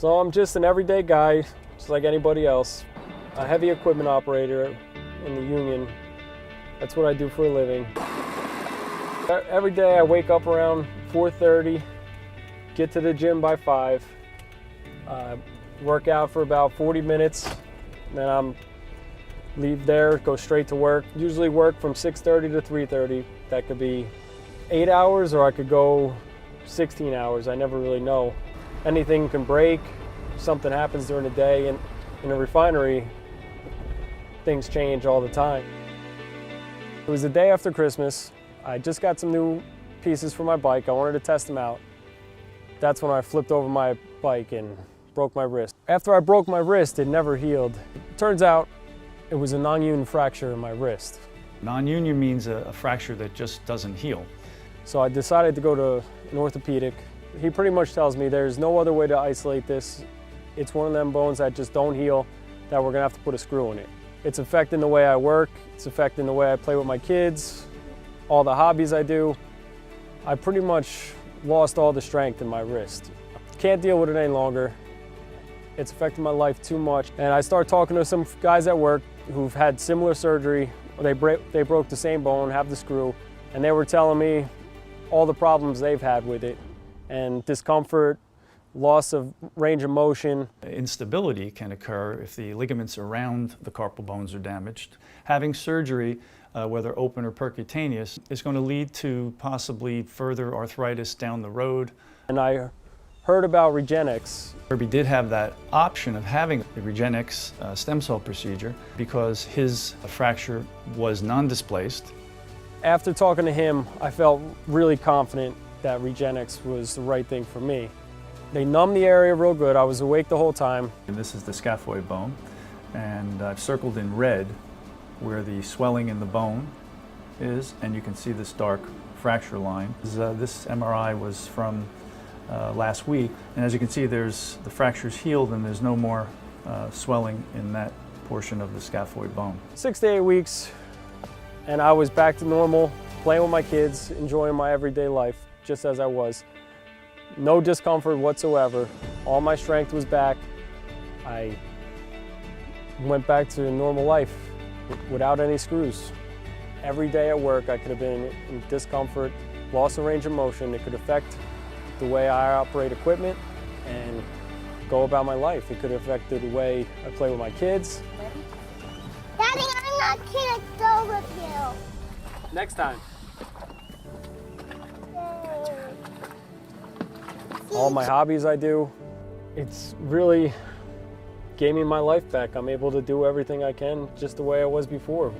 So I'm just an everyday guy, just like anybody else. A heavy equipment operator in the union. That's what I do for a living. Every day I wake up around 4:30, get to the gym by 5, work out for about 40 minutes, then I'm leave there, go straight to work. Usually work from 6:30 to 3:30. That could be 8 hours or I could go 16 hours. I never really know. Anything can break, something happens during the day, and in a refinery, things change all the time. It was the day after Christmas. I just got some new pieces for my bike. I wanted to test them out. That's when I flipped over my bike and broke my wrist. After I broke my wrist, it never healed. It turns out it was a non-union fracture in my wrist. Non-union means a fracture that just doesn't heal. So I decided to go to an orthopedic. He pretty much tells me there's no other way to isolate this. It's one of them bones that just don't heal, that we're gonna have to put a screw in it. It's affecting the way I work, it's affecting the way I play with my kids, all the hobbies I do. I pretty much lost all the strength in my wrist. Can't deal with it any longer. It's affecting my life too much. And I started talking to some guys at work who've had similar surgery. They broke the same bone, have the screw, and they were telling me all the problems they've had with it, and discomfort, loss of range of motion. Instability can occur if the ligaments around the carpal bones are damaged. Having surgery, whether open or percutaneous, is going to lead to possibly further arthritis down the road. And I heard about Regenix. Herbie did have that option of having the Regenix stem cell procedure because his fracture was non-displaced. After talking to him, I felt really confident that Regenix was the right thing for me. They numbed the area real good. I was awake the whole time. And this is the scaphoid bone, and I've circled in red where the swelling in the bone is, and you can see this dark fracture line. This MRI was from last week, and as you can see, the fracture's healed and there's no more swelling in that portion of the scaphoid bone. 6 to 8 weeks, and I was back to normal, playing with my kids, enjoying my everyday life, just as I was. No discomfort whatsoever. All my strength was back. I went back to normal life without any screws. Every day at work, I could have been in discomfort, loss of range of motion. It could affect the way I operate equipment and go about my life. It could have affected the way I play with my kids. Daddy, I'm not gonna go with you. Next time. All my hobbies I do, it's really gave me my life back. I'm able to do everything I can just the way I was before.